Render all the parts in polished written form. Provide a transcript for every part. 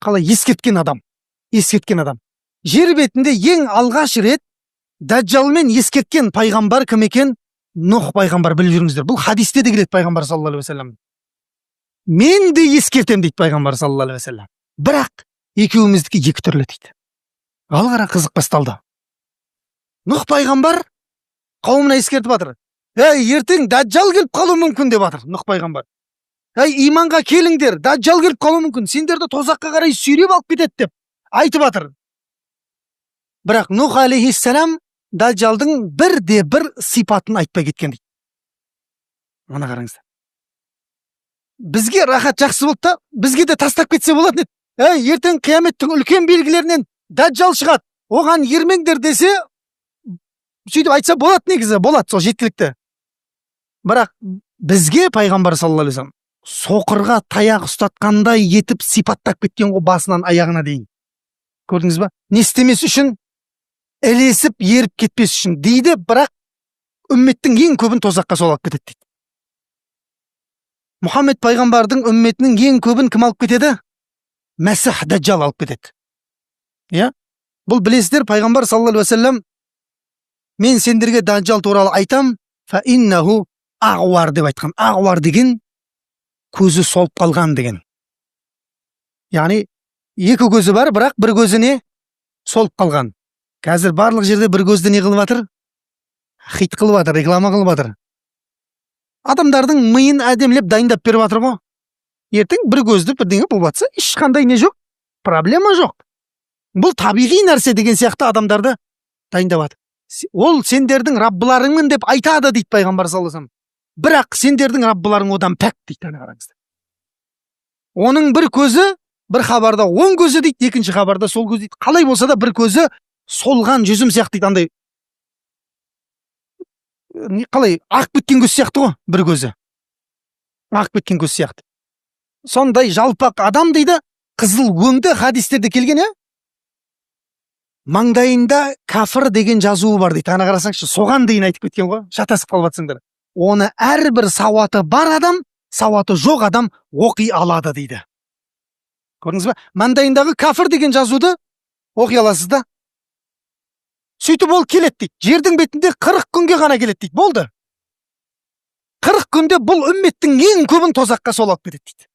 қалай ескерткен адам. Жер бетінде ең алғаш рет Даджалмен ескерткен пайғамбар кім екен? Нұх пайғамбар, біліп жүріңіздер. Бұл хадисте де келеді пайғамбар саллаллаху алейхи вассалам. Мен де ескертем дейді пайғамбар саллаллаху алейхи вассалам. Бірақ екеуміздікі екі түрлі дейді. Ал қара, қызық басталды. Нұх пайғамбар қауымына ескертіп жатыр. Ертең Даджал келіп қалуы мүмкін деп жатыр Нұх пайғамбар. Иманға келіңдер, Даджал келіп қалуы мүмкін, сендерді тозаққа қарай сүйреп алып кетеді деп айтып жатыр. Бірақ Нұх алейхиссалам Даджалдың бір сипатын айтпай кеткен дейді. Мына қараңыздар. Бізге рахат жақсы болды да, бізге де тастап кетсе болады еді. Ертең қияметтің үлкен белгілерінен Даджал шығады, оған ермеңдер десе, сөйтіп айтса болады, негізі болады, сол жеткілікті. Бірақ бізге пайғамбар саллаллаху алейхи вассалам соқырға таяқ ұстатқандай етіп сипаттап кеткен ғой, басынан аяғына дейін. Көрдіңіз ба? Не істемес үшін, ілесіп еріп кетпес үшін дейді, бірақ үмметтің ең көбін тозаққа сол алып кетеді дейді. Мұхаммед пайғамбардың үмметінің ең көбін кім алып кетеді? Мәсіх Даджал алып кетеді. Бұл білесіздер, пайғамбар саллаллаху алейхи вассалам, мен сендерге Даджал туралы айтам, фа иннаху ағуар деп айтқан. Ағуар деген көзі солып қалған деген. Яғни екі көзі бар, бірақ бір көзіне солып қалған. Қазір барлық жерде бір көзді не қылып жатыр? Хит қылып жатыр, реклама қылып жатыр. Адамдардың миын әдемілеп дайындап беріп жатыр ғой. Ертең бір көзді бірдеңе болып жатса, ешқандай не жоқ, проблема жоқ. Бұл табиғи нәрсе деген сияқты адамдарды дайындап жатыр. Ол сендердің раббыларыңмын деп айтады дейді пайғамбар саллаллаху алейхи вассалам. Бірақ сендердің раббыларың одан пәк дейді. Оның бір көзі бір хабарда оң көзі дейді, екінші хабарда сол көз дейді. Қалай болса да бір көзі солған жүзім сияқты дейді, андай қалай ақ біткен көз сияқты ғой, бір көзі ақ біткен көз сияқты. Сондай жалпақ адам дейді, қызыл өңді, хадистерде келген. Маңдайында кафір деген жазуы бар дейді. Ана қарасаңшы, соған дейін айтып кеткен ғой, шатасып қалып жатсыңдар. Оны әрбір сауаты бар адам, сауаты жоқ адам оқи алады дейді. Көрдіңіз ба? Маңдайындағы кафір деген жазуды оқи аласыз да. Сөйтіп ол келеді дейді. Жердің бетінде 40 күнге ғана келеді дейді. Болды. 40 күнде бұл үмметтің ең көбін тозаққа сол алып кетеді дейді.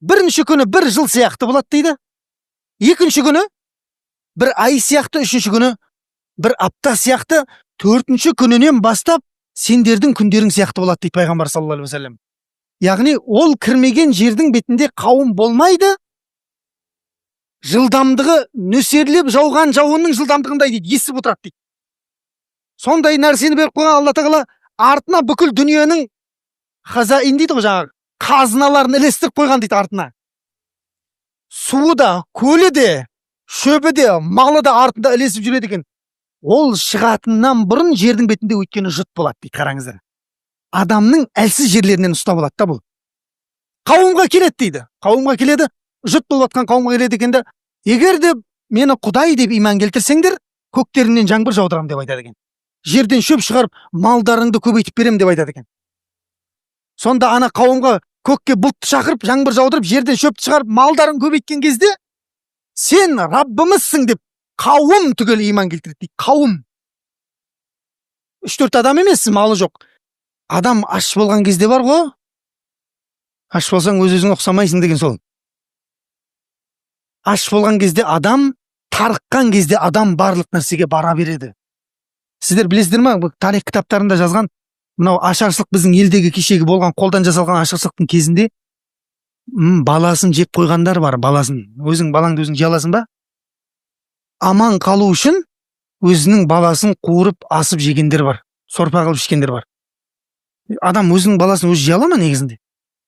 Бірінші күні бір жыл сияқты болады дейді. Екінші күні бір ай сияқты, үшінші күні бір апта сияқты, төртінші күнінен бастап сендердің күндерің сияқты болады дейді пайғамбар саллаллаху алейхи вассалам. Яғни ол кірмеген жердің бетінде қауым болмайды. Жылдамдығы нөсерлеп жауған жауынның жылдамдығындай дейді, есіп отырады дейді. Сондай нәрсені беріп қойған Алла тағала артына бүкіл дүниенің хазаин дейді ғой, жаңағы қазыналарын ілестіріп қойған дейді артына. Суы да, көлі де, шөбі де, малы да артында ілесіп жүреді екен. Ол шығатыннан бұрын жердің бетінде өйткені жұт болады дейді. Қараңыздар. Адамның әлсіз жерлерінен ұстап алады да бұл. Қауымға келеді дейді. Қауымға келеді, жұт болып жатқан қауымға келеді екен де, егер де мені Құдай деп иман келтірсеңдер, көктеріңнен жаңбыр жаудырам деп айтады екен. Жерден шөп шығарып, малдарыңды көбейтіп берем деп айтады екен. Сонда ана қауымға көкке бұлтты шақырып, жаңбыр жаудырып, жерден шөпті шығарып, малдарын көбейткен кезде, сен Раббымызсың деп қауым түгел иман келтіреді дейді. Қауым. 3-4 адам емес, малы жоқ. Адам аш болған кезде бар ғой. Аш болсаң өз-өзіңе ұқсамайсың деген сол. Аш болған кезде адам, тарыққан кезде адам барлық нәрсеге бара береді. Сіздер білесіздер ма, тарих кітаптарында жазған, мынау ашаршылық біздің елдегі кешегі болған қолдан жасалған ашаршылықтың кезінде баласын жеп қойғандар бар, баласын. Өзің балаңды өзің жей аласың ба? Аман қалу үшін өзінің баласын қуырып асып жегендер бар, сорпа қылып ішкендер бар. Адам өзінің баласын өзі жей ала ма негізінде?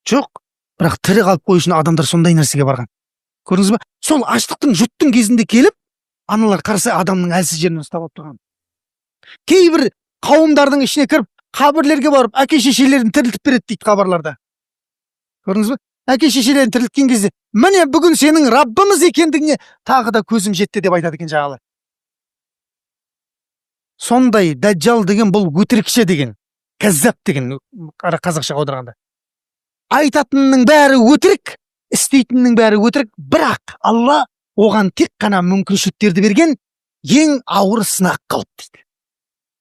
Жоқ. Бірақ тірі қалып қою үшін адамдар сондай нәрсеге барған. Көрдіңіз ба? Сол аштықтың, жұттың кезінде келіп, аналар қарсы адамның әлсіз жерінен ұстап алып тұрған. Кейбір қауымдардың ішіне кіріп, қабірлерге барып, әке-шешелерін тірілтіп береді дейді қабірлерде. Көрдіңіз ба? Әке-шешелерін тірілткен кезде, міне бүгін сенің Раббымыз екендігіне тағы да көзім жетті деп айтады екен жағалар. Сондай Даджал деген бұл өтірікші деген, кәззап деген, қазақшаға аударғанда. Айтатынның бәрі өтірік, істейтіннің бәрі өтірік, бірақ Алла оған тек қана мүмкіншіліктерді берген ең ауыр сынақ қылып дейді.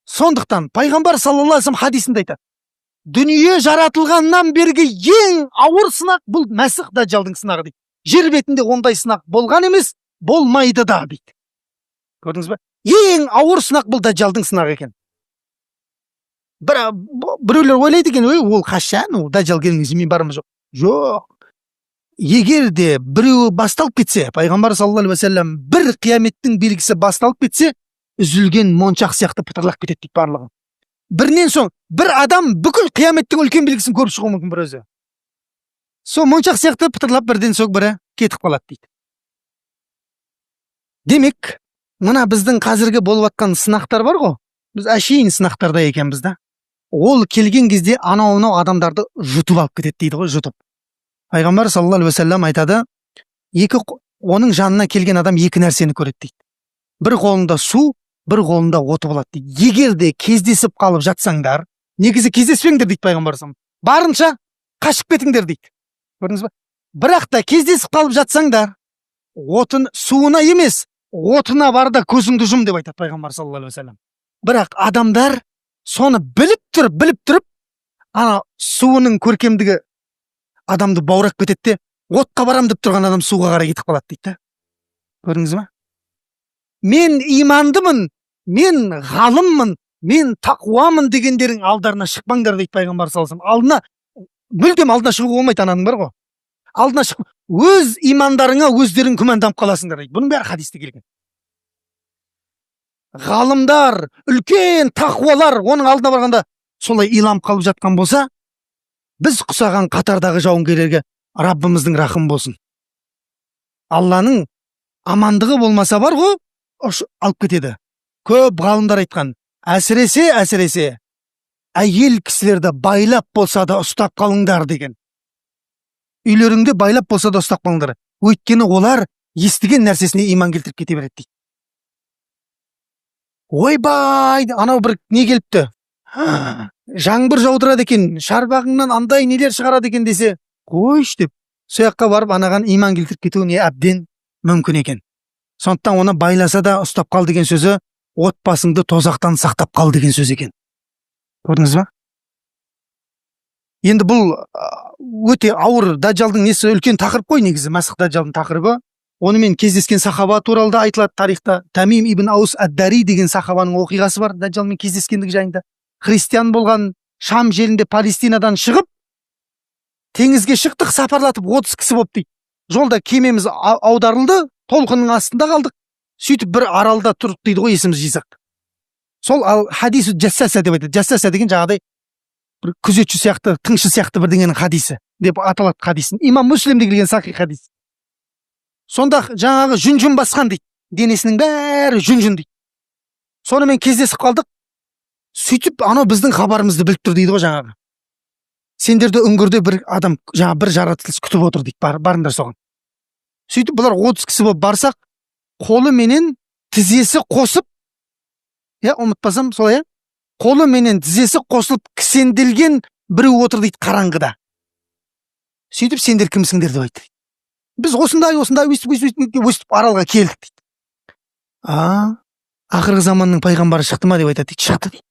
Сондықтан пайғамбар саллаллаху алейхи вассалам хадисінде айтады, дүние жаратылғаннан бергі ең ауыр сынақ бұл Мәсіх Даджалдың сынағы дейді. Жер бетінде ондай сынақ болған емес, болмайды да дейді. Көрдіңіз бе? Ең ауыр сынақ бұл Даджалдың сынағы екен. Біреулер ойлайды екен, ол қашан, ол Даджал келмесе мен бармын жоқ. Жоқ. Егер де біреуі басталып кетсе, пайғамбар саллаллаху алейхи вассалам бір қияметтің белгісі басталып кетсе, үзілген моншақ сияқты пытырлап кетеді дейді барлығы. Бірінен соң бір адам бүкіл қияметтің үлкен белгісін көріп шығуы мүмкін бір өзі. Сол моншақ сияқты пытырлап бірден соң бірі кетіп қалады дейді. Демек, мына біздің қазіргі болып жатқан сынақтар бар ғой, біз әшейін сынақтарда екенбіз да. Ол келген кезде анау адамдарды жұтып алып кетеді дейді ғой, жұтып. Пайғамбар саллаллаху алейхи вассалам айтады, оның жанына келген адам екі нәрсені көреді дейді. Бір қолында су, бір қолында оты болады дейді. Егер де кездесіп қалып жатсаңдар, негізі кездеспеңдер дейді пайғамбар саллаллаху алейхи вассалам. Барынша қашып кетіңдер дейді. Көрдіңіз бе? Бірақ та кездесіп қалып жатсаңдар, суына емес, отына бар да көзіңді жұм деп айтады пайғамбар саллаллаху алейхи вассалам. Бірақ адамдар соны біліп тұрып, ана суының көркемдігі адамды баурап кетеді де, отқа барам деп тұрған адам суға қарай кетіп қалады дейді. Көрдіңіз бе? Мен имандымын, мен ғалыммын, мен тақуамын дегендерің алдарына шықпаңдар дейді пайғамбар саллаллаху алейхи вассалам. Мүлдем алдына шығуға болмайды, ананың бар ғой. Алдына шығып, өз имандарыңа өздерің күмәнданып қаласыңдар дейді. Бұның бәрі хадисте келген. Ғалымдар, үлкен тақуалар оның алдына барғанда солай иланып қалып жатқан болса, біз құсаған қатардағы жауынгерлерге Раббымыздың рахым болсын. Алланың амандығы болмаса бар ғой, алып кетеді. Көп ғалымдар айтқан, әсіресе әйел кісілерді байлап болса да ұстап қалыңдар деген. Үйлеріңде байлап болса да ұстап қалыңдар. Өйткені олар естіген нәрсесіне иман келтіріп кете береді дейді. Ойбай, анау бір не келіпті? Жаңбыр жаудырады екен, шарбағыңнан андай нелер шығарады екен десе, қойш деп, сояққа барып анаған иман келтіріп кетуіне әбден мүмкін екен. Сондықтан оны байласа да ұстап қал деген сөзі, отбасыңды тозақтан сақтап қал деген сөз екен. Көрдіңіз ба? Енді бұл өте ауыр, Даджалдың несі үлкен тақырып қой негізі, Мәсіх Даджалдың тақырыбы. Онымен кездескен сахаба туралы да айтылады тарихта. Тамим ибн Аус ад-Дари деген сахабаның оқиғасы бар, Даджалмен кездескендігі жайында. Христиан болған, Шам жерінде Палестинадан шығып, теңізге шықтық, сапарлатып 30 кісі болып дейді. Жолда кемеміз аударылды, толқынның астында қалдық. Сөйтіп бір аралда тұрып дейді ғой, есіміз жисақ. Сол хадису джассаса деп айтады. Джассаса деген жаңағыдай бір күзетші сияқты, тыңшы сияқты бірдеңенің хадисі деп аталады хадисін. Имам Муслимде келген сахи хадис. Сонда жаңағы жүн басқан дейді. Денесінің бәрі жүн дейді. Сонымен кездесіп қалдық. Сөйтіп анау біздің хабарымызды біліп тұр дейді ғой жаңағы. Сендерді үңгірде бір адам, жаңа бір жаратылыс күтіп отыр дейді. Барыңдар соған. Сөйтіп бұлар 30 кісі болып барсақ, қолы менен тізесі қосып, ұмытпасам солай, қолы менен тізесі қосылып кісенделген біреу отыр дейді қараңғыда. Сөйтіп сендер кімсіңдер деп айтты. Біз осындай өстіп аралға келдік дейді. Ақырғы заманның пайғамбары шықты ма деп айтады дейді. Шықты дейді.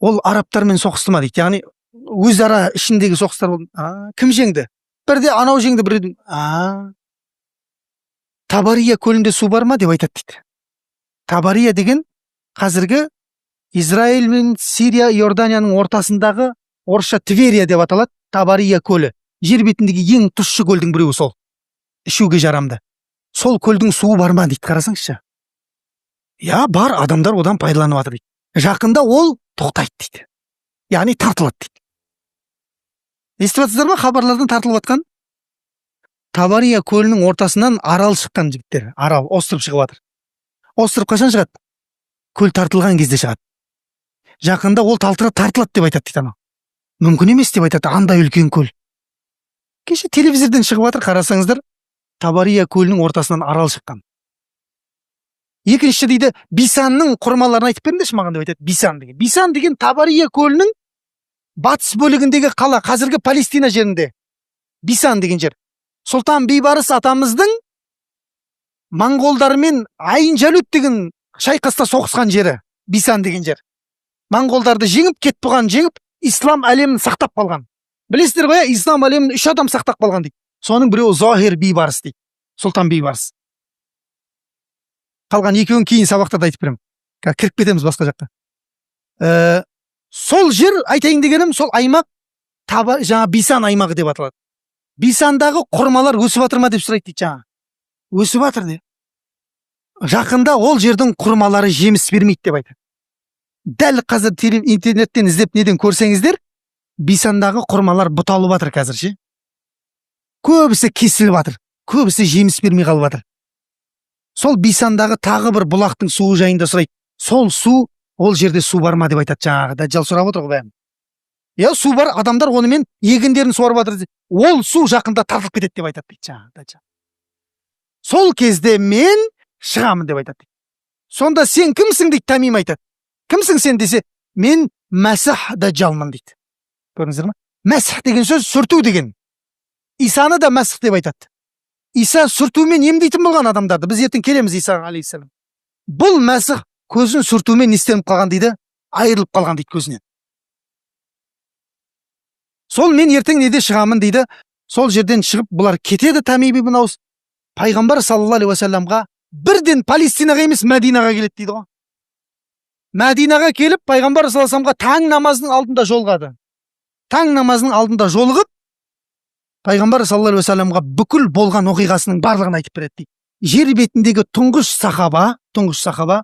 Ол арабтармен соғысты ма дейді. Яғни өзара ішіндегі соғыстар болды. Кім жеңді? Бірде анау жеңді, бірде Табария көлінде су бар ма деп айтады дейді. Табария деген қазіргі Израиль мен Сирия, Иорданияның ортасындағы, орысша Тверия деп аталады, Табария көлі. Жер бетіндегі ең тұщы көлдің біреуі сол. Ішуге жарамды. Сол көлдің суы бар ма дейді, қарасаңызшы. Бар, адамдар одан пайдаланып жатыр дейді. Жақында ол тоқтайды дейді. Яғни тартылады дейді. Естіп жатсыздар ма хабарлардан тартылып жатқан? Табария көлінің ортасынан арал шыққан жігіттер. Арал, остров шығып жатыр. Остров қашан шығады? Көл тартылған кезде шығады. Жақында ол тартылады деп айтады дейді. Мүмкін емес деп айтады, андай үлкен көл. Кеше телевизордан шығып жатыр, қарасаңыздар, Табария көлінің ортасынан арал шыққан. Екінші дейді, Бисанның құрмаларын айтып беріңдерші маған деп айтады. Бисан деген Табария көлінің батыс бөлігіндегі қала, қазіргі Палестина жерінде. Бисан деген жер. Сұлтан Бейбарыс атамыздың моңғолдармен Айын Жалут деген шайқаста соғысқан жері Бисан деген жер. Моңғолдарды жеңіп, кетбұған жеңіп, ислам әлемін сақтап қалған. Білесіздер ғой, ислам әлемін 3 адам сақтап қалған дейді. Соның біреуі Зохир Бейбарыс дейді. Сұлтан Бейбарыс. Қалған екеуін кейін сабақтарда айтып беремін. Кіріп кетеміз басқа жаққа. Сол жер айтайын дегенім, сол аймақ жаңа Бисан аймағы деп аталады. Бисандағы құрмалар өсіп жатыр ма деп сұрайды дейді жаңа. Өсіп жатыр де. Жақында ол жердің құрмалары жеміс бермейді деп айтады. Дәл қазір интернеттен іздеп неден көрсеңіздер, Бисандағы құрмалар бұталып жатыр қазір ше. Көбісі кесіліп жатыр, көбісі жеміс бермей қалып жатыр. Сол Бисандағы тағы бір бұлақтың суы жайында сұрайды. Сол су, ол жерде су бар ма деп айтады жаңағы. Дәжжал сұрап отыр ғой бәрін. Я су бар, адамдар онымен егіндерін суарып жатыр. Ол су жақында тартылып кетеді деп айтады дейді жаңағы Дәжжал. Сол кезде мен шығамын деп айтады. Сонда сен кімсің дейді, Тамим айтады. Кімсің сен десе, мен Мәсіх Дәжжалмын дейді. Көрдіңіздер ме? Мәсіх деген сөз сүрту деген. Исаны да Мәсіх деп айтады. Иса сүртумен емдейтін болған адамдарды. Біз ертең келеміз Исаға алейхиссалам. Бұл Мәсіх көзін сүртумен нестеніп қалған дейді, айырылып қалған дейді көзінен. Сол мен ертең неде шығамын дейді. Сол жерден шығып бұлар кетеді Тамим ибн Аус. Пайғамбар саллаллаху алейхи уассаламға бірден Палестинаға емес Мәдинаға келеді дейді ғой. Мәдинаға келіп, Пайғамбар саллаллаху алейхи уассаламға таң намазының алдында жолығады. Таң намазының алдында жолығып, Пайғамбар саллаллаху алейхи уассаламға бүкіл болған оқиғасының барлығын айтып береді дейді. Жер бетіндегі тұңғыш сахаба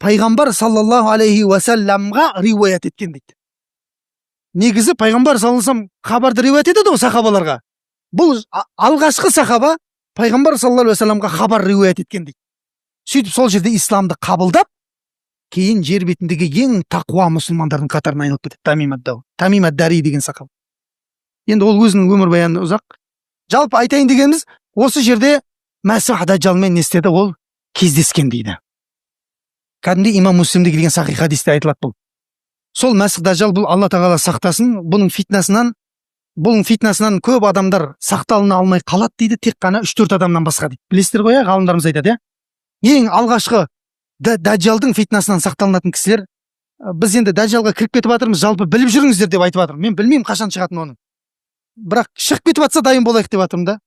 Пайғамбар саллаллаху алейхи уассаламға риуаят еткен дейді. Негізі Пайғамбар саллаллаху алейхи уассалам хабарды риуаят етеді ғой сахабаларға. Бұл алғашқы сахаба Пайғамбар саллаллаху алейхи уассаламға хабар риуаят еткен дейді. Сөйтіп сол жерде исламды қабылдап, кейін жер бетіндегі ең тақуа мұсылмандардың қатарына айналып кетеді. Тамим ад-Дари деген сахаба. Енді ол өзінің өмірбаяны ұзақ. Жалпы айтайын дегеніміз, осы жерде Мәсіх Дәжжалмен не істеді, ол кездескен дейді. Кәдімгідей имам Муслимде келген сахих хадисте айтылады бұл. Сол Мәсіх Дәжжал, бұл Алла тағала сақтасын, бұның фитнасынан көп адамдар сақталына алмай қалады дейді, тек қана 3-4 адамнан басқа дейді. Білесіздер ғой, ғалымдарымыз айтады, ең алғашқы Дәжжалдың фитнасынан сақталынатын кісілер, біз енді Дәжжалға кіріп кетіп жатырмыз, жалпы біліп жүріңіздер деп айтып жатырмын. Мен білмеймін қашан шығатынын оның. Бірақ шығып кетіп жатса дайын болайық деп жатырмын да.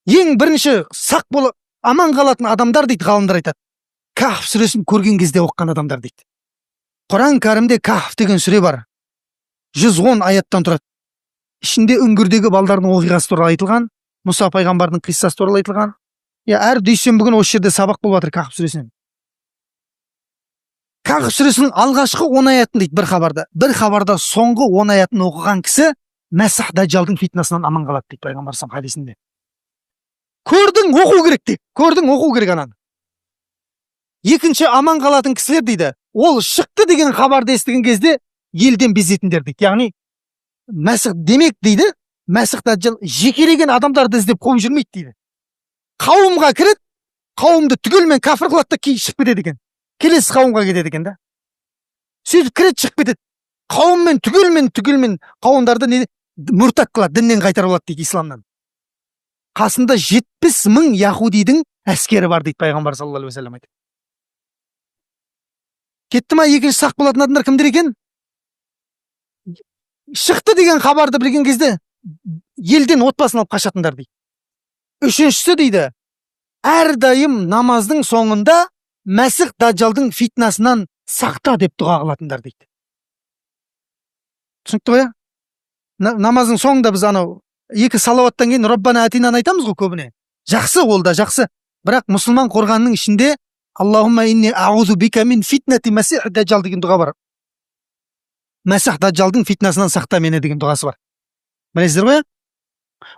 Ең бірінші сақ болып аман қалатын адамдар дейді ғалымдар айтады. Кахф сүресін көрген кезде оқыған адамдар дейді. Құран кәрімде Кахф деген сүре бар. 110 аяттан тұрады. Ішінде үңгірдегі балдардың оқиғасы туралы айтылған, Мұса пайғамбардың қиссасы туралы айтылған. Әр дүйсенбі күні осы жерде сабақ болып жатыр Кахф сүресінен. Кахф сүресінің алғашқы 10 аятын дейді бір хабарда. Бір хабарда соңғы 10 аятын оқыған кісі Мәсіх Дәжжалдың фитнасынан аман қалады дейді Пайғамбар саллаллаху алейхи хадисінде. Көрдің, оқу керек дейді. Көрдің, оқу керек ананы. Екінші аман қалатын кісілер дейді, ол шықты деген хабарды естіген кезде елден безетіндер дейді. Яғни Мәсіх демек дейді, Мәсіх Дәжжал жекелеген адамдарды іздеп қуып жүрмейді дейді. Қауымға кіреді, қауымды түгелмен кәфір қылады да кейін шығып кетеді екен. Келесі қауымға кетеді екен да. Сөйтіп кіреді, шығып кетеді. Қауыммен түгелмен қауымдарды мұртат қылады, діннен қайтарып алады дейді исламнан. Қасында 70 мың яһудидің әскері бар дейді Пайғамбар саллаллаху алейхи уассалам айтады. Кетті ма екінші сақ болатын адамдар кімдер екен? Шықты деген хабарды білген кезде елден отбасын алып қашатындар дейді. Үшіншісі дейді, әрдайым намаздың соңында Мәсіх Дәжжалдың фитнасынан сақта деп дұға қылатындар дейді. Түсінікті ғой? Намаздың соңында біз анау екі салауаттан кейін Роббана атинаны айтамыз ғой көбіне. Жақсы, ол да жақсы. Бірақ мұсылман қорғанның ішінде Аллахумма инни аузу бика мин фитнати Мәсіх Дәжжал деген дұға бар. Мәсіх Дәжжалдың фитнасынан сақта мені деген дұғасы бар. Білесіздер ғой?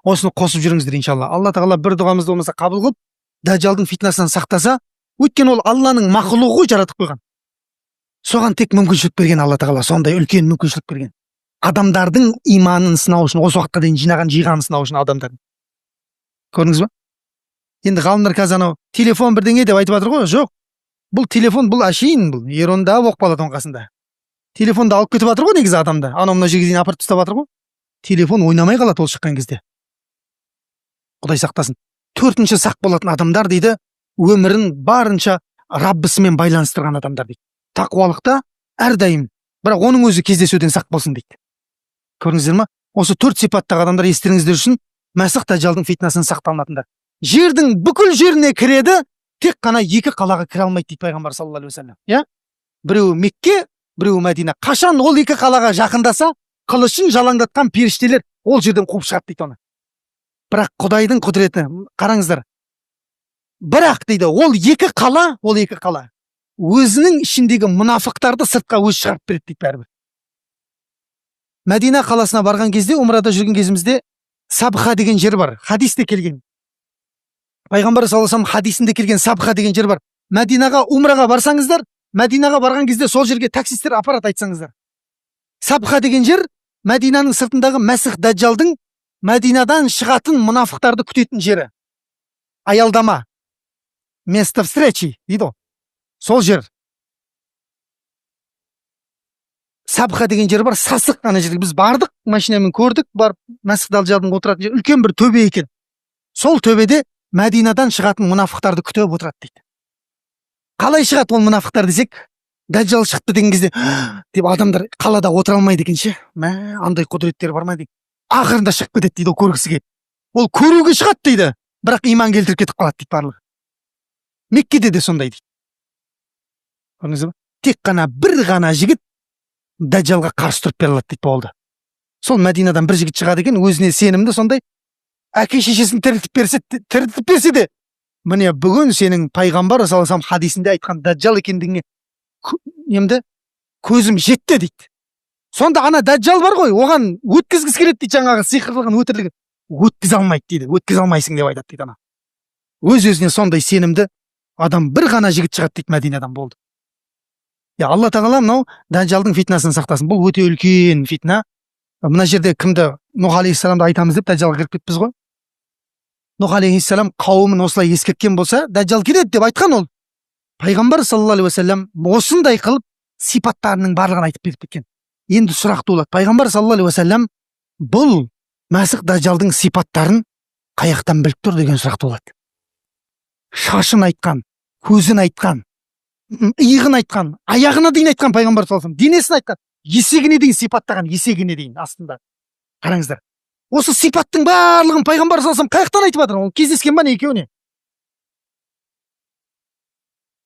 Осыны қосып жүріңіздер иншалла. Алла тағала бір дұғамызды болмаса қабыл қылып, Дәжжалдың фитнасынан сақтаса, өйткені ол Алланың мақлуғы жаратып қойған. Соған тек мүмкіншілік берген Алла тағала, сондай үлкен мүмкіншілік берген. Адамдардың иманын сынау үшін, осы уақытқа дейін жиғанын сынау үшін адамдардың. Көрдіңіз ба? Енді ғалымдар қазір анау телефон бірдеңе деп айтып жатыр ғой. Жоқ. Бұл телефон, бұл әшейін, бұл еронда оқып қалады оңқасында. Телефонды алып кетіп жатыр ғой негізі адамды. Анау мына жерге дейін апарып тастап жатыр ғой. телефон ойнамай қалады ол шыққан кезде. Құдай сақтасын. Төртінші сақ болатын адамдар дейді, өмірін барынша Раббысымен байланыстырған адамдар дейді. Тақуалықта әрдайым, бірақ оның өзі кездесуден сақ болсын дейді. Көрдіңіздер ма? Осы төрт сипаттағы адамдар естеріңіздер үшін Мәсіх Дәжжалдың фитнасын сақталынатындар. Жердің бүкіл жеріне кіреді, тек қана екі қалаға кіре алмайды дейді пайғамбар саллаллаху алейхи вассалам. Иә? Біреуі Мекке, біреуі Мәдина. Қашан ол екі қалаға жақындаса, қылышын жалаңдатқан періштелер ол жерден қуып шығады дейді оны. Бірақ Құдайдың құдіреті, қараңыздар. Бірақ дейді, ол екі қала өзінің ішіндегі мұнафықтарды сыртқа өз шығарып береді дейді бәрібір. Мәдина қаласына барған кезде, умрада жүрген кезімізде Сабха деген жер бар. Хадисте келген. Пайғамбар саллаллаху алейхи вассалам хадисінде келген Сабха деген жер бар. Мәдинаға умраға барсаңыздар, Мәдинаға барған кезде сол жерге таксистер апарат айтсаңыздар. Сабха деген жер Мәдинаның сыртындағы Мәсіх Дәжжалдың Мәдинадан шығатын мұнафықтарды күтетін жері. Аялдама. Место встречи дейді. Сол жер. Сабха деген жер бар, сасық ана жерге біз бардық, машинамен көрдік, барып Мәсіх Дәжжалдың отыратын жер үлкен бір төбе екен. Сол төбеде Мәдинадан шығатын мұнафықтарды күтіп отырады дейді. Қалай шығады ол мұнафықтар десек, Дәжжал шықты деген кезде деп адамдар қалада отыра алмайды екен ше. Андай құдіреттер бар ма дейді. Ақырында шығып кетеді дейді, ол көргісі келеді. Ол көруге шығады дейді, бірақ иман келтіріп кетіп қалады дейді барлығы. Меккеде де сондай дейді. Тек қана бір ғана жігіт Дәжжалға қарсы тұрып бере алады дейді, болды. Сол Мәдинадан бір жігіт шығады екен, өзіне сенімді, сондай әке шешесін тірілтіп берсе де, міне бүгін сенің пайғамбар саллаллаху алейхи вассалам хадисінде айтқан Дәжжал екендігіне көзім жетті дейді. Сонда ана Дәжжал бар ғой, оған өткізгісі келеді дейді, жаңағы сиқырлығын, өтірлігін. Өткізе алмайды дейді, өткізе алмайсың деп айтады дейді ана. Өз-өзіне сондай сенімді адам бір ғана жігіт шығады дейді Мәдинадан, болды. Алла тағала мынау Дәжжалдың фитнасын сақтасын. Бұл өте үлкен фитна. Мына жерде кімді, Нұх алейхиссаламды айтамыз деп Дәжжалға кіріп кетпіз ғой. Нұх алейхиссалам қауымын осылай ескерткен болса, Дәжжал келеді деп айтқан ол. Пайғамбар саллаллаху алейхи вассалам осындай қылып сипаттарының барлығын айтып беріп кеткен. Енді сұрақ туылады. Пайғамбар саллаллаху алейхи вассалам бұл Мәсіх Дәжжалдың сипаттарын қаяқтан біліп тұр деген сұрақ туылады. Шашын айтқан, көзін айтқан, иығын айтқан, аяғына дейін айтқан пайғамбар саллаллаху алейхи вассалам, денесін айтқан, есегіне дейін сипаттаған, есегіне дейін астында. Қараңыздар. Осы сипаттың барлығын пайғамбар саллаллаху алейхи вассалам қаяқтан айтып жатыр? Ол кездескен ба не екеуіне?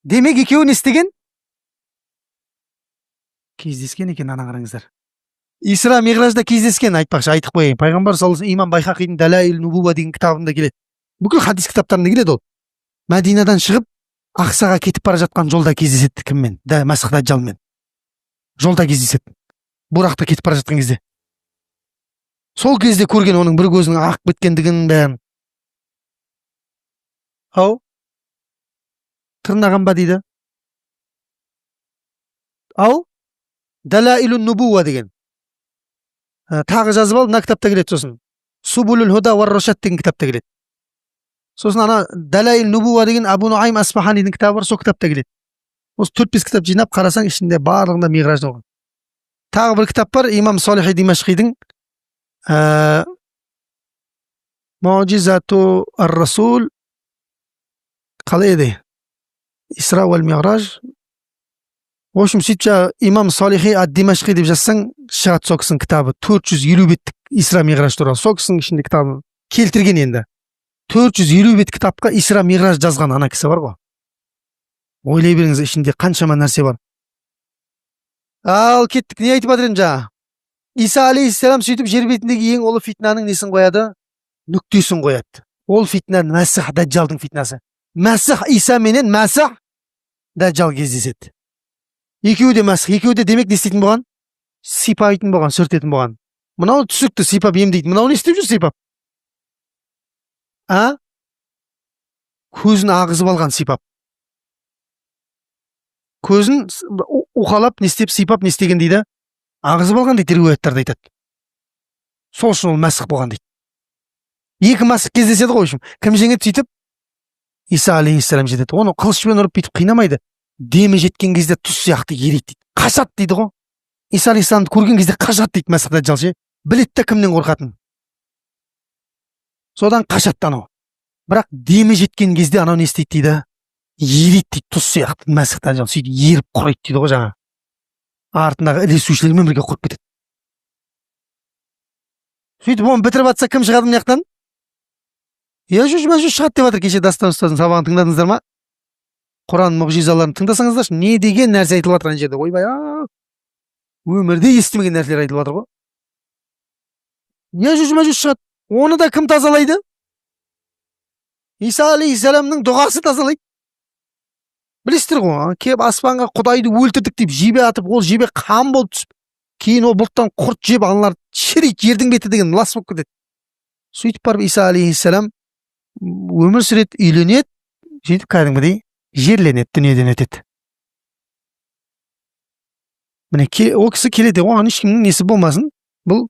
Демек екеуін естіген? Кездескен екен, ана қараңыздар. Исра Миғражда кездескен, айтпақшы, айтып қояйын. Пайғамбар саллаллаху алейхи вассалам имам Байхақидің Далаил Нубуа деген кітабында келеді. Бүкіл хадис кітаптарында келеді ол. Мәдинадан шығып Ақсаға кетіп бара жатқан жолда кездеседі кіммен? Мәсіх Дәжжалмен. Жолда кездеседі. Бурақта кетіп бара жатқан кезде. Сол кезде көрген оның бір көзінің ағып кеткендігін бәрін. Ау? Тырнаған ба дейді? Ау? Далаилун Нубуа деген. Тағы жазып ал, мына кітапта келеді сосын. Субулул Худа уар Рашад деген кітапта келеді. Сосын ана Далаил Нубуа деген Абу Нуайм Асфаханидің кітабы бар, сол кітапта келеді. Осы 4-5 кітап жинап қарасаң, ішінде барлығында Миғражда болған. Тағы бір кітап бар, имам Салихи Димашқидің Муъжизату ар-Расул, қалай еді? Исра уал Миғраж. В общем, сөйтіп имам Салихи ад-Димашқи деп жазсаң, шығады сол кісінің кітабы. 450 беттік Исра Миғраж туралы. Сол кісінің ішінде кітабы келтірген енді. 450 бет кітапқа Исра Миғраж жазған ана кісі бар ғой. Ойлай беріңіз, ішінде қаншама нәрсе бар. Ал кеттік, не айтып жатыр жаңа? Иса алейхиссалам сөйтіп жер бетіндегі ең ұлы фитнаның несін қояды? Нүктесін қояды. Ол фитна Мәсіх Дәжжалдың фитнасы. Мәсіх Иса менен Мәсіх Дәжжал кездеседі. Екеуі де Мәсіх, екеуі де демек не істейтін болған? Сипайтын болған, сүртетін болған. Мынау түсікті сипап емдейді. Мынау не істеп жүр сипап? Көзін ағызып алған сипап. Көзін уқалап, не істеп, сипап, не істеген дейді? Ағызып алған дейді, риуаяттарда айтады. Сол үшін ол Мәсіх болған дейді. Екі Мәсіх кездеседі ғой, кім жеңеді сөйтіп? Иса алейхиссалам жетеді. Оны қылышпен ұрып бүйтіп қинамайды. Демі жеткен кезде тұз сияқты ерейді дейді. Қашады дейді ғой. Иса алейхиссаламды көрген кезде қашады дейді Мәсіх Дәжжал ше. білет та кімнен қорқатын. Содан қашады анау. Бірақ демі жеткен кезде анау не істейді дейді? Ерейді дейді, тұз сияқты мәсіқтен жаңа сөйтіп еріп құрайды дейді ғой жаңа. Артындағы ілесушілермен бірге құрып кетеді. Сөйтіп оны бітіріп атса кім шығады мына жақтан? Яжуж мәжуж шығады деп жатыр. Кеше Дастан ұстаздың сабағын тыңдадыңыздар ма? Құран мұғжизаларын тыңдасаңыздаршы, не деген нәрсе айтылып жатыр ана жерде. Ойбай, өмірде естімеген нәрселер айтылып жатыр ғой. Яжуж мәжуж шығады. Оны да кім тазалайды? Иса алейхиссаламның дұғасы тазалайды. Білесіздер ғой, келіп аспанға Құдайды өлтірдік деп жебе атып, ол жебе қан болып түсіп, кейін ол бұлттан құрт жеп аналар шірейді, жердің беті деген лас болып кетеді. Сөйтіп барып Иса алейхиссалам өмір сүреді, үйленеді, сөйтіп кәдімгідей жерленеді, дүниеден өтеді. Міне ол кісі келеді, оған ешкімнің несі болмасын. Бұл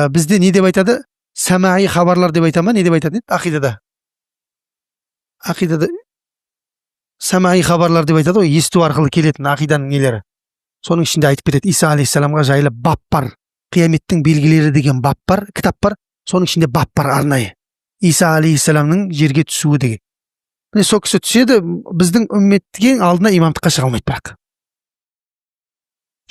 бізде не деп айтады? Самаи хабарлар деп айтама, не деп айтады? Ақидада. Ақидада самаи хабарлар деп айтады ғой, есту арқылы келетін ақиданың нелері. Соның ішінде айтып кетеді, Иса алейхиссаламға жайлы бап бар. Қияметтің белгілері деген бап бар, кітап бар. Соның ішінде бап бар арнайы. Иса алейхиссаламның жерге түсуі деген. Міне сол кісі түседі, біздің үмметке алдына имамдыққа шыға алмайды бірақ.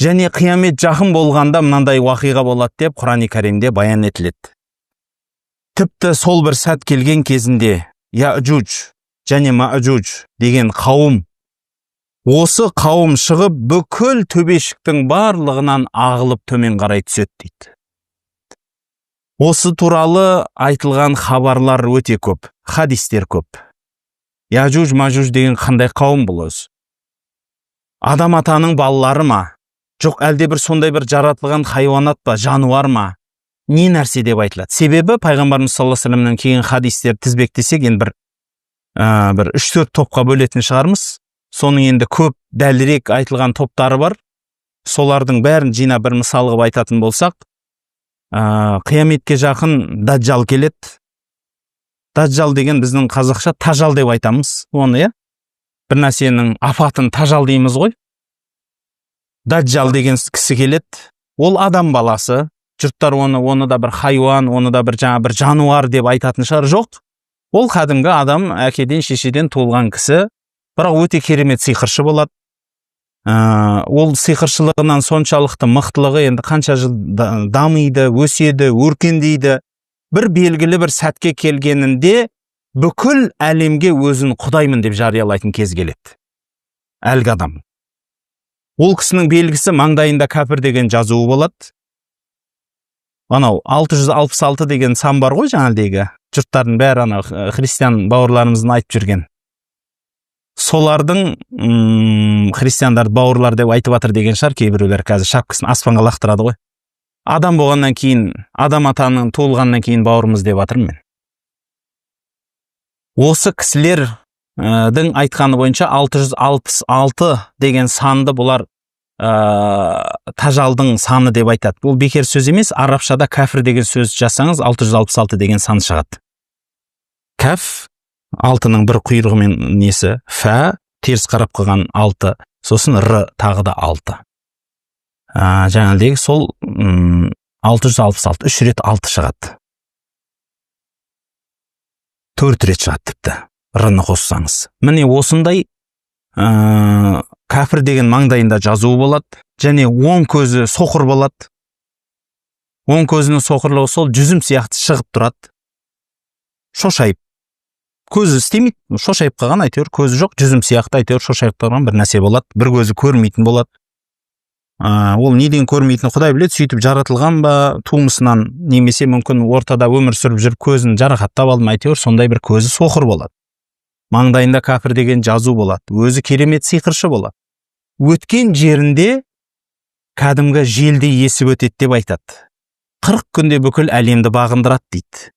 Және қиямет жақын болғанда мынандай уақиға болады деп Құран-ы Кәримде баян етіледі. Тіпті сол бір сәт келген кезінде Яжуж және Маажуж деген қауым, осы қауым шығып бүкіл төбешіктің барлығынан ағылып төмен қарай түседі дейді. Осы туралы айтылған хабарлар өте көп, хадистер көп. Яжуж Мажуж деген қандай қауым бұл өзі? Адам атаның балалары ма? Жоқ әлде бір сондай бір жаратылған хайуанат па, жануар ма? Не нәрсе деп айтылады? Себебі пайғамбарымыз саллаллаху алейхи вассаламнан кейін хадистер тізбектесек, енді бір 3-4 топқа бөлетін шығармыз. Соның енді көп дәлірек айтылған топтары бар. Солардың бәрін жинап бір мысал қылып айтатын болсақ, қияметке жақын даджал келеді. Даджал деген біздің қазақша тажал деп айтамыз. Оны, бір нәрсенің апатын тажал дейміз ғой. Даджал деген кісі келеді. Ол адам баласы. Жұрттар оны да бір хайуан, оны да бір жануар деп айтатын шығар. Жоқ. Ол кәдімгі адам, әкеден шешеден туылған кісі, бірақ өте керемет сиқыршы болады. Ол сиқыршылығынан соншалықты мықтылығы енді қанша жыл дамиды, өседі, өркендейді. Бір белгілі бір сәтке келгенінде бүкіл әлемге өзін құдаймын деп жариялайтын кез келеді. Әлгі адам. Ол кісінің белгісі маңдайында кәпір деген жазуы болады. Анау 666 деген сан бар ғой жаңалдегі. Жұрттардың бәрі ана христиан бауырларымыздың айтып жүрген. Солардың христиандар бауырлар деп айтып атыр деген шығар кейбіреулер, қазір шапкасын аспанға лақтырады ғой. Адам болғаннан кейін, адам атаның туылғаннан кейін бауырымыз деп атырмын мен. Осы кісілердің айтқаны бойынша 666 деген санды бұлар тажалдың саны деп айтады. Бұл бекер сөз емес, арабшада кәфір деген сөз жазсаңыз 666 деген сан шығады. Кәф, алтының бір құйрығымен несі, фә, теріс қарап қылған 6, сосын р тағы да 6. Жаңалдегі сол 666, 3 рет 6 шығады. 4 рет шығады тіпті, р-ны қоссаңыз. Міне осындай кәфір деген маңдайында жазуы болады, және оң көзі соқыр болады. Оң көзінің соқырлығы сол жүзім сияқты шығып тұрады. Шошайып. Көзі істемейді, шошайып қалған, әйтеуір көзі жоқ, жүзім сияқты әйтеуір шошайып тұрған бір нәрсе болады. Бір көзі көрмейтін болады. Ол неден көрмейтін Құдай біледі, сөйтіп жаратылған ба, туысынан, немесе мүмкін ортада өмір сүріп жүріп көзін жарақаттап алды ма, әйтеуір сондай бір көзі соқыр болады. Маңдайында кәфір деген жазу болады. Өзі керемет сиқыршы болады. Өткен жерінде кәдімгі желде есіп өтеді деп айтады. 40 күнде бүкіл әлемді бағындырады дейді.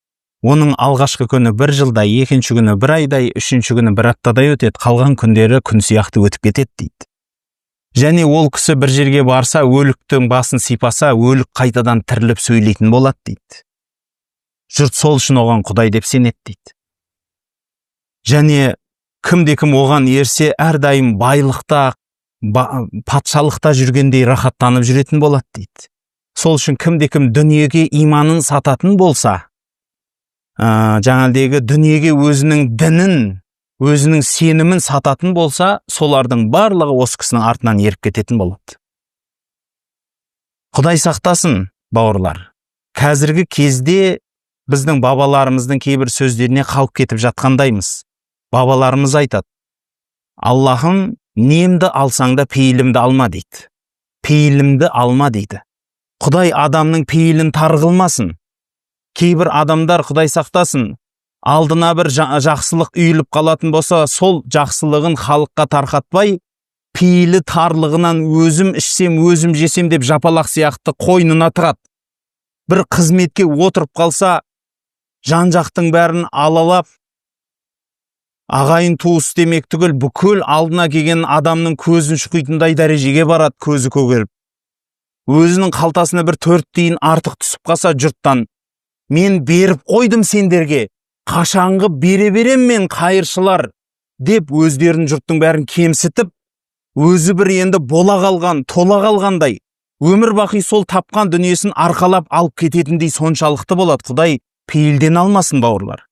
Оның алғашқы күні 1 жылдай, екінші күні 1 айдай, үшінші күні 1 аптадай өтеді. Қалған күндері күн сияқты өтіп кетеді дейді. Және ол кісі бір жерге барса, өліктің басын сипаса, өлік қайтадан тіріліп сөйлейтін болады дейді. Жұрт сол үшін оған Құдай деп сенеді дейді. Және кімде-кім оған ерсе, әрдайым байлықта, патшалықта жүргендей рахаттанып жүретін болады дейді. Сол үшін кімде-кім дүниеге иманын сататын болса, жаңалдегі дүниеге өзінің дінін, өзінің сенімін сататын болса, солардың барлығы осы кісінің артынан еріп кететін болады. Құдай сақтасын, бауырлар. Қазіргі кезде біздің бабаларымыздың кейбір сөздеріне қалып кетіп жатқандаймыз. Бабаларымыз айтады: Аллахым, немді алсаң да пейілімді алма дейді. Пейілімді алма дейді. Құдай адамның пейілін тарғылмасын. Кейбір адамдар, Құдай сақтасын, алдына бір жақсылық үйіліп қалатын болса, сол жақсылығын халыққа тарқатпай, пейілі тарлығынан өзім ішсем, өзім жесем деп жапалақ сияқты қойнына тығады. Бір қызметке отырып қалса, жан-жақтың бәрін алалап, ағайын туыс демек түгіл, бүкіл алдына келген адамның көзін шұқитындай дәрежеге барады, көзі көгеріп. Өзінің қалтасына бір 4 тиын артық түсіп қалса жұрттан: мен беріп қойдым сендерге, қашанғы бере берем мен қайыршылар, деп өздерін жұрттың бәрін кемсітіп, өзі бір енді бола қалған, тола қалғандай, өмір бақи сол тапқан дүниесін арқалап алып кететіндей соншалықты болады. Құдай пейілден алмасын, бауырлар.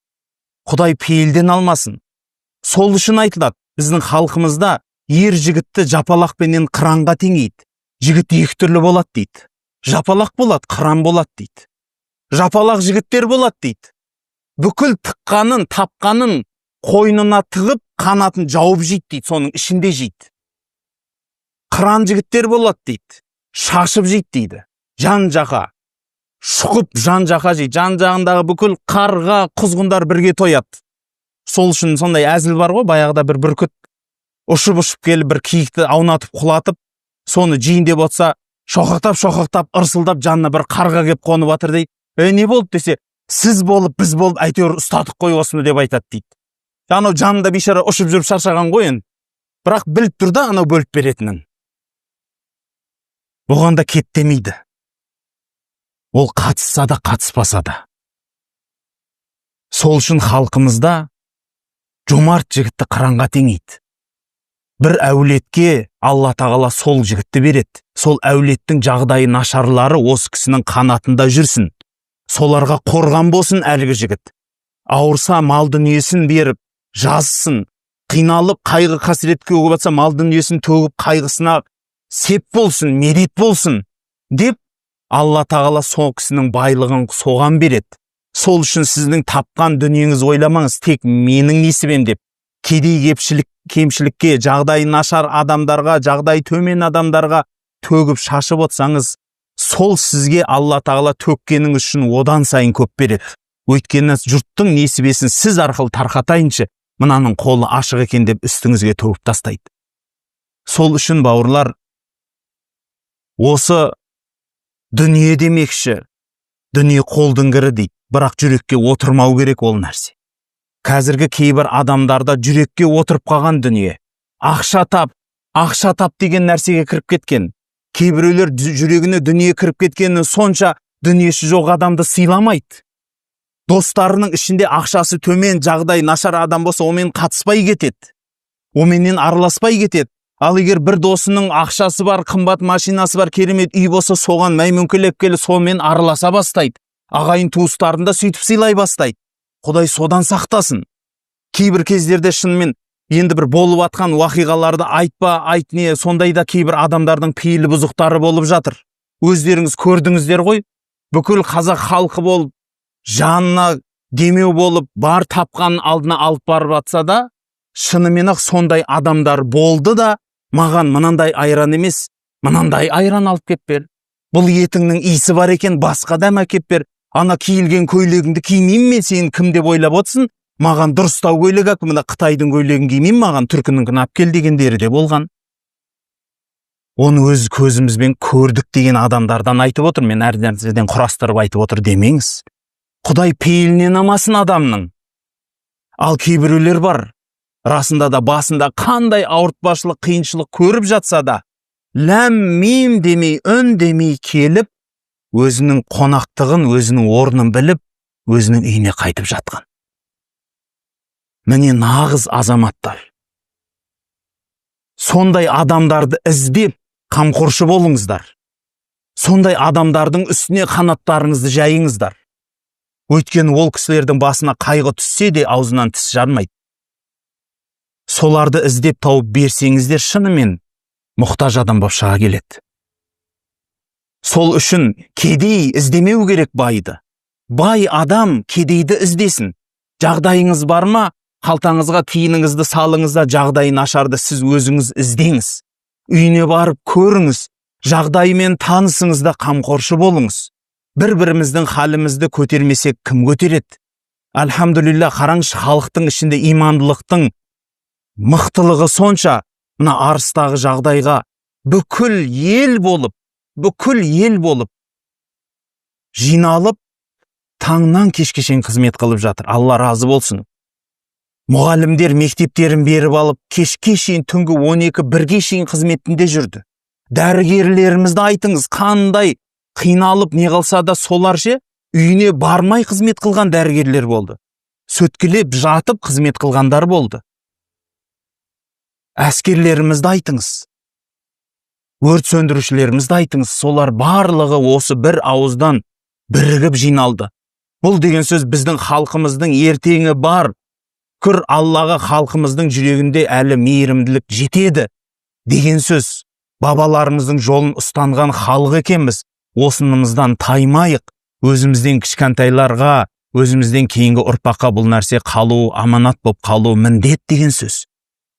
Құдай пейілден алмасын. Сол үшін айтылады, біздің халқымызда ер жігітті жапалақпенен қыранға теңейді. Жігіт 2 түрлі болады дейді. Жапалақ болады, қыран болады дейді. Жапалақ жігіттер болады дейді. Бүкіл тыққанын, тапқанын қойнына тығып, қанатын жауып жейді дейді, соның ішінде жейді. Қыран жігіттер болады дейді. Шашып жейді дейді. Жан-жақа шұқып, жан-жақа жейді. Жан-жағындағы бүкіл қарға, құзғындар бірге тояды. Сол үшін сондай әзіл бар ғой, баяғыда бір бүркіт ұшып-ұшып келіп бір киікті аунатып құлатып, соны жейін деп отса, шоқықтап, ырсылдап жанына бір қарға кеп қонып жатыр дейді. Не болды десе, сіз болып, біз болып, әйтеуір ұстадық қой осыны деп айтады дейді. Анау жанында бейшара ұшып жүріп шаршаған ғой енді. Бірақ біліп тұр да анау бөліп беретінін. Бұған да кет демейді. Ол қатысса да, қатыспаса да. Сол үшін халқымызда жомарт жігітті қыранға теңейді. Бір әулетке Алла тағала сол жігітті береді. Сол әулеттің жағдайы нашарлары осы кісінің қанатында жүрсін. Соларға қорған болсын әлгі жігіт. Ауырса мал дүниесін беріп, жазсын. Қиналып, қайғы қасіретке өгіп атса, мал дүниесін төгіп, қайғысына сеп болсын, медет болсын, деп Алла тағала сол кісінің байлығын соған береді. Сол үшін сіздің тапқан дүниеңіз ойламаңыз, тек менің несібем деп. Кедей кемшілікке, жағдайы нашар адамдарға, жағдайы төмен адамдарға төгіп шашып отсаңыз, сол сізге Алла тағала төккеніңіз үшін одан сайын көп береді. Өйткені жұрттың несібесін сіз арқылы тарқатайыншы, мынаның қолы ашық екен деп үстіңізге төгіп тастайды. Сол үшін, бауырлар, осы дүние демекші, дүние қолдың кірі дейді, бірақ жүрекке отырмау керек ол нәрсе. Қазіргі кейбір адамдарда жүрекке отырып қалған дүние. Ақша тап деген нәрсеге кіріп кеткен. Кейбіреулер жүрегіне дүние кіріп кеткені сонша дүниесі жоқ адамды сыйламайды. Достарының ішінде ақшасы төмен, жағдай нашар адам болса, омен қатыспай кетеді. Оменен араласпай кетеді. Ал егер бір досының ақшасы бар, қымбат машинасы бар, керемет үй болса, соған мәймүңкелеп келіп, сонымен араласа бастайды. Ағайын туыстарында сөйтіп сыйлай бастайды. Құдай содан сақтасын. Кейбір кездерде шынымен енді бір болып атқан уақиғаларды айтпа, айтне, сондайда кейбір адамдардың пейілі бұзықтары болып жатыр. Өздеріңіз көрдіңіздер ғой, бүкіл қазақ халқы болып, жанына демеу болып, бар тапқан алдына алып барып атса да, шынымен ақ сондай адамдар болды да, маған мынандай айран емес, мынандай айран алып кеп бер. Бұл етіңнің иісі бар екен, басқа дәм әкеп бер. Ана киілген көйлегіңді кимеймін мен, сен кім деп ойлап отсын? Маған дұрыстау көйлек әк, мына Қытайдың көйлегін кимеймін, маған түркініңкін алып кел дегендері де болған. Оны өз көзімізбен көрдік деген адамдардан айтып отыр, мен әр нәрседен құрастырып айтып отыр демеңіз. Құдай пейілінен амасын адамның. Ал кейбіреулер бар, расында да басында қандай ауыртпашылық, қиыншылық көріп жатса да, ләм мим демей, үн демей келіп, өзінің қонақтығын, өзінің орнын біліп, өзінің үйіне қайтып жатқан. Міне нағыз азаматтар. Сондай адамдарды іздеп, қамқоршы болыңыздар. Сондай адамдардың үстіне қанаттарыңызды жайыңыздар. Өйткені ол кісілердің басына қайғы түссе де аузынан тіс жармайды. Соларды іздеп тауып берсеңіздер, шынымен мұқтаж адам болып шыға келеді. Сол үшін кедей іздемеу керек байды. Бай адам кедейді іздесін. Жағдайыңыз бар ма? Қалтаңызға тиыныңызды салыңыз да, жағдайы нашарды сіз өзіңіз іздеңіз. Үйіне барып көріңіз. Жағдайымен танысыңыз да қамқоршы болыңыз. Бір-біріміздің халімізді көтермесек кім көтереді? Альхамдулилля, қараңыз, халықтың ішінде имандылықтың мықтылығы сонша, мына арыстағы жағдайға бүкіл ел болып жиналып таңнан кешке шейін қызмет қылып жатыр. Алла разы болсын. Мұғалімдер мектептерін беріп алып, кешке шейін түнгі 12-1-ге шейін қызметінде жүрді. Дәрігерлерімізді айтыңыз, қандай қиналып не қылса да солар үйіне бармай қызмет қылған дәрігерлер болды. Сөткілеп жатып қызмет қылғандар болды. Әскерлерімізді айтыңыз. Өрт сөндірушілерімізді айтыңыз, солар барлығы осы бір ауыздан бірігіп жиналды. Бұл деген сөз біздің халқымыздың ертеңі бар. Күр Аллаға халқымыздың жүрегінде әлі мейірімділік жетеді деген сөз. Бабаларымыздың жолын ұстанған халық екенбіз. Осынымыздан таймайық. Өзімізден кішкентайларға, өзімізден кейінгі ұрпаққа бұл нәрсе қалу, аманат болып қалу міндет деген сөз.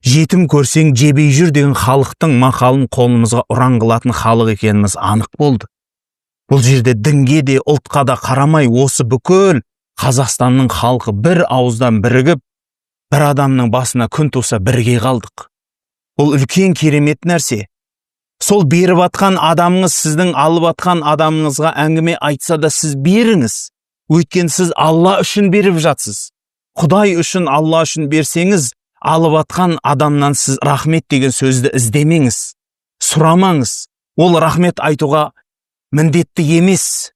Жетім көрсең жебей жүр деген халықтың мақалын қолымызға ұран қылатын халық екеніміз анық болды. Бұл жерде дінге де ұлтқа да қарамай, осы бүкіл Қазақстанның халқы бір ауыздан бірігіп, бір адамның басына күн туса бірге қалдық. Бұл үлкен керемет нәрсе. Сол беріп атқан адамыңыз сіздің алып атқан адамыңызға әңгіме айтса да сіз беріңіз. Өйткені сіз Алла үшін беріп жатсыз. Құдай үшін, Алла үшін берсеңіз, алып атқан адамнан сіз рахмет деген сөзді іздемеңіз. Сұрамаңыз. Ол рахмет айтуға міндетті емес.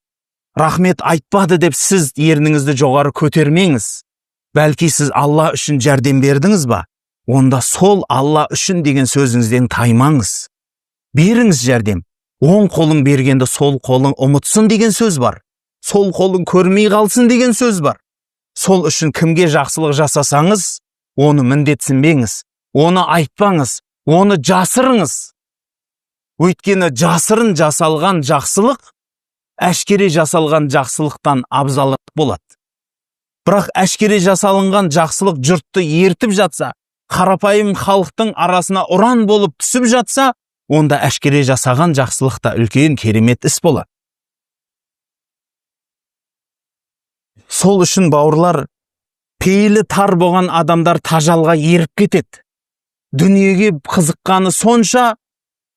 Рахмет айтпады деп сіз ерніңізді жоғары көтермеңіз. Бәлки сіз Алла үшін жәрдем бердіңіз ба? Онда сол Алла үшін деген сөзіңізден таймаңыз. Беріңіз жәрдем. Оң қолың бергенді сол қолың ұмытсын деген сөз бар. Сол қолың көрмей қалсын деген сөз бар. Сол үшін кімге жақсылық жасасаңыз, оны міндетсінбеңіз. Оны айтпаңыз, оны жасырыңыз. Өйткені жасырын жасалған жақсылық, әшкере жасалған жақсылықтан абзалық болады. Бірақ әшкере жасалынған жақсылық жұртты ертіп жатса, қарапайым халықтың арасына ұран болып түсіп жатса, онда әшкере жасаған жақсылықта үлкен керемет іс болады. Сол үшін бауырлар, пейілі тар болған адамдар тажалға еріп кетеді. Дүниеге қызыққаны сонша,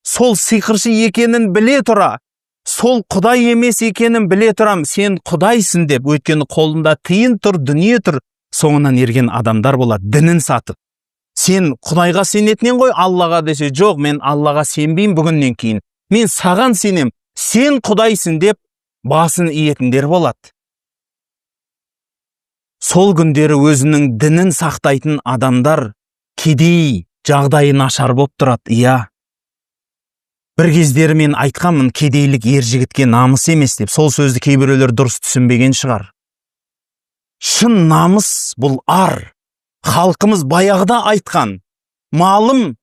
сол сиқыршы екенін біле тұра, сол Құдай емес екенін біле тұрам, сен Құдайсың деп, өйткені қолында тиын тұр, дүние тұр, соңынан ерген адамдар болады, дінін сатып. Сен Құдайға сенетінен ғой, Аллаға десе, жоқ, мен Аллаға сенбеймін бүгіннен кейін. Мен саған сенем, сен Құдайсың деп басын иетіндер болады. Сол күндері өзінің дінін сақтайтын адамдар кедей, жағдайы нашар болып тұрады, иә. Бір кездері мен айтқанмын, кедейлік ер жігітке намыс емес деп, сол сөзді кейбіреулер дұрыс түсінбеген шығар. Шын намыс бұл ар. Халқымыз баяғыда айтқан, малым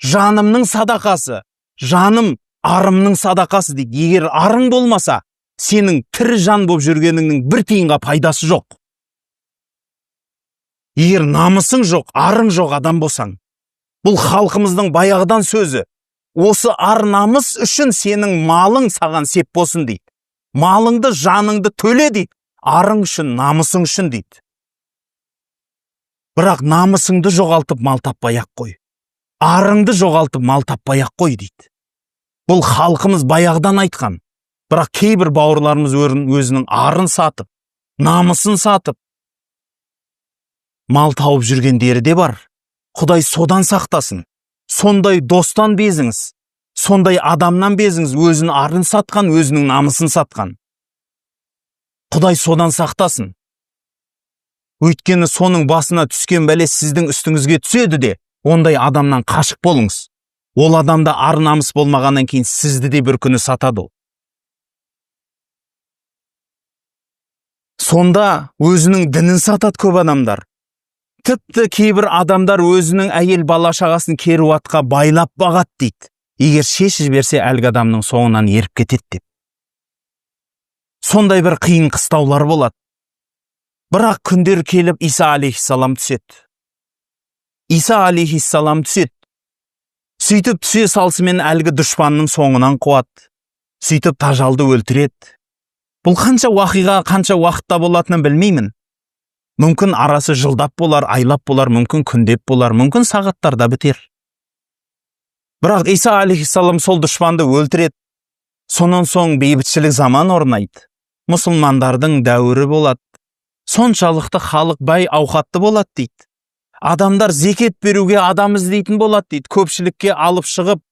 жанымның садақасы, жаным арымның садақасы дейді. Егер арың болмаса, сенің тірі жан болып жүргеніңнің бір тиынға пайдасы жоқ. Егер намысың жоқ, арың жоқ адам болсаң, бұл халқымыздың баяғыдан сөзі. Осы ар намыс үшін сенің малың саған сеп болсын дейді. Малыңды, жаныңды төле дейді. Арың үшін, намысың үшін дейді. Бірақ намысыңды жоғалтып мал таппай-ақ қой. Арыңды жоғалтып мал таппай-ақ қой дейді. Бұл халқымыз баяғыдан айтқан. Бірақ кейбір бауырларымыз өзінің арын сатып, намысын сатып, мал тауып жүргендері де бар. Құдай содан сақтасын. Сондай достан безіңіз, сондай адамнан безіңіз, өзінің арын сатқан, өзінің намысын сатқан. Құдай содан сақтасын. Өйткені соның басына түскен бәле сіздің үстіңізге түседі де, ондай адамнан қашық болыңыз. Ол адамда ар намыс болмағаннан кейін сізді де бір күні сатады. Сонда өзінің дінін сатады көп адамдар. Тіпті кейбір адамдар өзінің әйел бала шағасын керуатқа байлап бағат дейді. Егер шешіп берсе әлгі адамның соңынан еріп кетеді деп. Сондай бір қиын қыстаулар болады. Бірақ күндер келіп Иса алейхиссалам түседі. Иса алейхиссалам түседі. Сөйтіп түсе салсымен әлгі дұшпанның соңынан қуады. Сөйтіп тажалды өлтіреді. Бұл қанша уақиға, қанша уақытта болатынын білмеймін. Мүмкін арасы жылдап болар, айлап болар, мүмкін күндеп болар, мүмкін сағаттарда бітер. Бірақ Иса алейхиссалам сол дұшпанды өлтіреді. Сонан соң бейбітшілік заман орнайды. Мұсылмандардың дәуірі болады. Соншалықты халық бай ауқатты болады дейді. Адамдар зекет беруге адам іздейтін болады дейді. Көпшілікке алып шығып,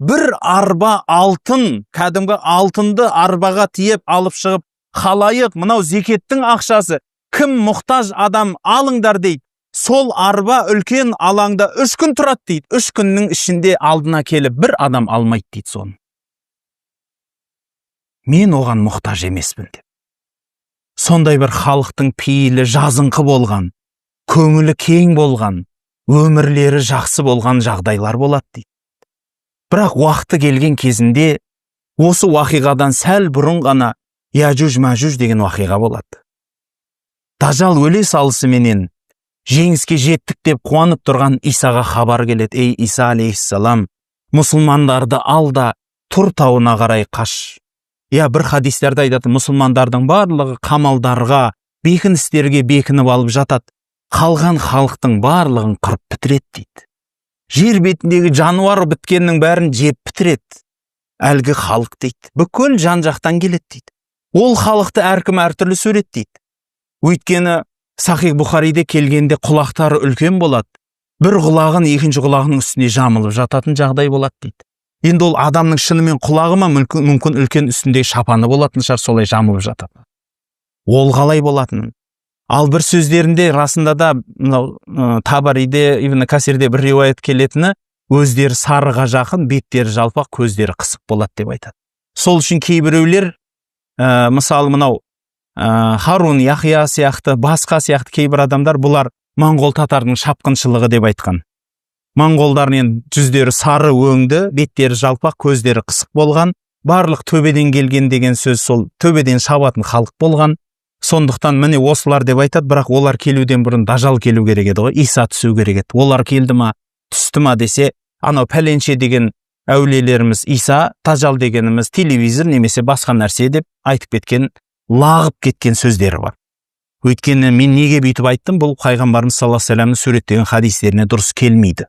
бір арба алтын, кәдімгі алтынды арбаға тиеп алып шығып, халайық, мынау зекеттің ақшасы, кім мұқтаж адам алыңдар дейді. Сол арба үлкен алаңда 3 күн тұрады дейді. 3 күннің ішінде алдына келіп бір адам алмайды дейді соны. Мен оған мұқтаж емеспін деп. Сондай бір халықтың пейілі жазыңқы болған, көңілі кең болған, өмірлері жақсы болған жағдайлар болады дейді. Бірақ уақыты келген кезінде осы уақиғадан сәл бұрын ғана Яжуж-Мажуж деген уақиға болады. Дажал өле салысыменен жеңіске жеттік деп қуанып тұрған Исаға хабар келеді. Ей Иса алейхиссалам, мұсылмандарды ал да Тұр тауына қарай қаш. Бір хадистерде айтады, мұсылмандардың барлығы қамалдарға, бекіністерге бекініп алып жатады. Қалған халықтың барлығын қырып бітіреді дейді. Жер бетіндегі жануар біткеннің бәрін жеп бітіреді. Әлгі халық дейді. Бүкіл жан жақтан келеді дейді. Ол халықты әркім әртүрлі суреттейді. Өйткені Сахих Бұхариде келгенде құлақтары үлкен болады. Бір құлағын екінші құлағының үстіне жамылып жататын жағдай болады дейді. Енді ол адамның шынымен құлағы ма, мүмкін үлкен үстіндегі шапаны болатын шығар, солай жамылып жатады. Ол қалай болатынын. Ал бір сөздерінде расында да Табариде, Ибн Касирде бір риуаят келетіні, өздері сарыға жақын, беттері жалпақ, көздері қысық болады деп айтады. Сол үшін кейбіреулер, мысалы мынау Харун Яхия сияқты, басқа сияқты кейбір адамдар бұлар моңғол татардың шапқыншылығы деп айтқан. Моңғолдардың жүздері сары өңді, беттері жалпақ, көздері қысық болған, барлық төбеден келген деген сөз сол төбеден шабатын халық болған. Сондықтан міне осылар деп айтады, бірақ олар келуден бұрын дажал келу керек еді ғой, Иса түсу керек еді. Олар келді ма, түсті ма десе, анау пәленше деген әулиелеріміз Иса, дажал дегеніміз телевизор немесе басқа нәрсе деп айтып кеткен, лағып кеткен сөздері бар. Өйткені мен неге бүйтіп айттым, бұл пайғамбарымыз саллаллаху алейхи вассаламның суреттеген хадистеріне дұрыс келмейді.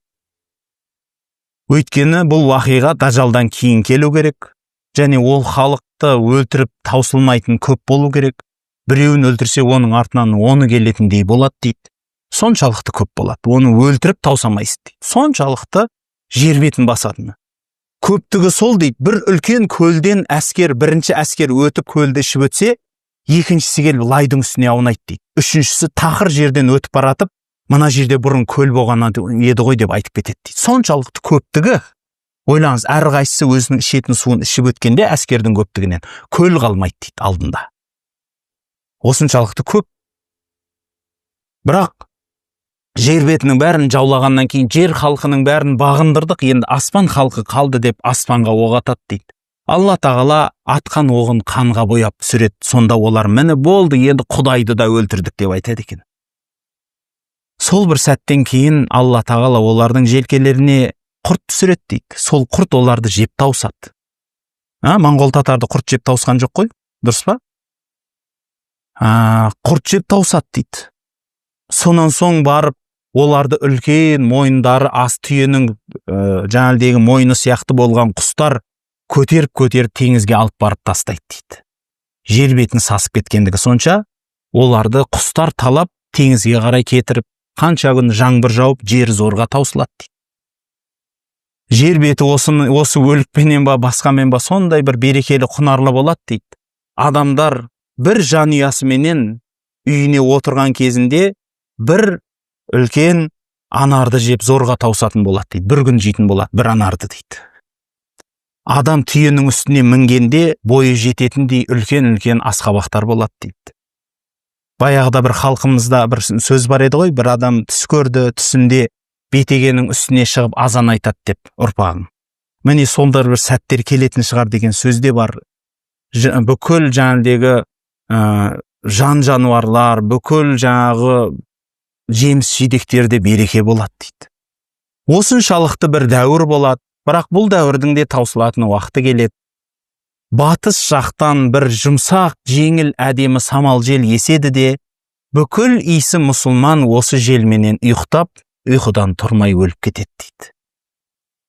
Өйткені бұл уақиға дажалдан кейін келу керек, және ол халықты өлтіріп таусылмайтын көп болу керек. Біреуін өлтірсе, оның артынан оны келетіндей болады дейді. Соншалықты көп болады. Оны өлтіріп таусамайсыз дейді. Соншалықты жер бетін басатыны. Көптігі сол дейді. Бір үлкен көлден бірінші әскер өтіп көлді ішіп өтсе, екіншісі келіп лайдың үстіне аунайды дейді. Үшіншісі тақыр жерден өтіп баратып, мына жерде бұрын көл болған еді ғой деп айтып кетеді дейді. Соншалықты көптігі. Ойлаңыз, әрқайсысы өзінің ішетін суын ішіп өткенде әскердің көптігінен көл қалмайды дейді алдында. Осыншалықты көп. Бірақ жер бетінің бәрін жаулағаннан кейін жер халқының бәрін бағындырдық, енді аспан халқы қалды деп аспанға оқ атады дейді. Алла тағала атқан оғын қанға бояп сүреді. Сонда олар міне болды, енді Құдайды да өлтірдік деп айтады екен. Сол бір сәттен кейін Алла тағала олардың желкелеріне құрт түсіреді дейді. Сол құрт оларды жеп таусады. Моңғол татарды құрт жеп таусқан жоқ қой, дұрыс па? Құрт жеп таусады дейді. Сонан соң барып, оларды үлкен мойындары ас түйенің жаңалдегі мойны сияқты болған құстар көтеріп теңізге алып барып тастайды дейді. Жер бетін сасып кеткендігі сонша, оларды құстар талап теңізге қарай кетіріп, қанша күн жаңбыр жауып, жер зорға таусылады дейді. Жер беті осы өлікпенен ба, басқамен ба сондай бір берекелі құнарлы болады дейді. Адамдар бір жанұясыменен үйіне отырған кезінде бір үлкен анарды жеп зорға таусатын болады дейді. Бір күн жейтін болады бір анарды дейді. Адам түйенің үстіне мінгенде бойы жететіндей үлкен асқабақтар болады дейді. Баяғыда бір халқымызда бір сөз бар еді ғой, бір адам түс көрді, түсінде бетегенің үстіне шығып азан айтады деп, ұрпағым. Міне сондай бір сәттер келетін шығар деген сөзде бар. Бүкіл жаңағыдегі жан жануарлар, бүкіл жаңағы жеміс жидектерде береке болады дейді. Осыншалықты бір дәуір болады, бірақ бұл дәуірдің де таусылатын уақыты келеді. Батыс жақтан бір жұмсақ, жеңіл, әдемі самал жел еседі де, бүкіл исі мұсылман осы желменен ұйықтап, ұйқыдан тұрмай өліп кетеді дейді.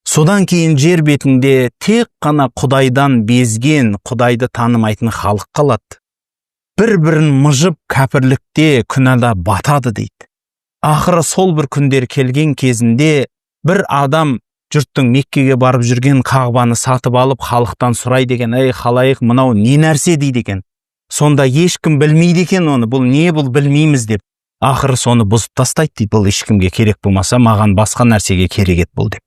Содан кейін жер бетінде тек қана Құдайдан безген, Құдайды танымайтын халық қалады. Бір-бірін мыжып кәпірлікте, күнәда батады дейді. Ақыры сол бір күндер келген кезінде бір адам жұрттың Меккеге барып жүрген Қағбаны сатып алып халықтан сұрай деген, ей халайық, мынау не нәрсе дейді екен. Сонда ешкім білмейді екен оны, бұл не, бұл білмейміз деп. Ақыры соны бұзып тастайды дейді, бұл ешкімге керек болмаса, маған басқа нәрсеге керек ет бұл деп.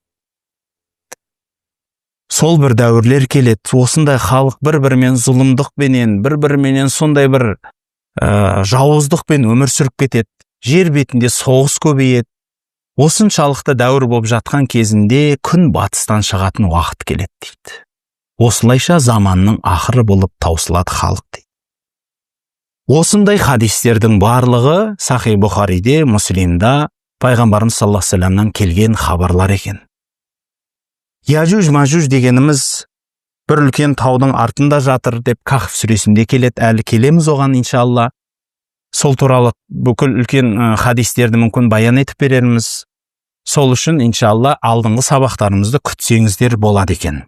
Сол бір дәуірлер келеді, осындай халық бір-бірімен зұлымдықпенен, бір-біріменен сондай бір жауыздықпен өмір сүріп кетеді. Жер бетінде соғыс көбейеді. Осыншалықты дәуір болып жатқан кезінде күн батыстан шығатын уақыт келеді дейді. Осылайша заманның ақыры болып таусылады халық дейді. Осындай хадистердің барлығы Сахи Бұхариде, Муслимда пайғамбарымыз саллаллаху алейхи вассаламнан келген хабарлар екен. Яжуж Мажуж дегеніміз бір үлкен таудың артында жатыр деп Кахф сүресінде келеді, әлі келеміз оған иншалла. Сол туралы бүкіл үлкен хадистерді мүмкін баян етіп берерміз. Сол үшін иншалла алдыңғы сабақтарымызды күтсеңіздер болады екен.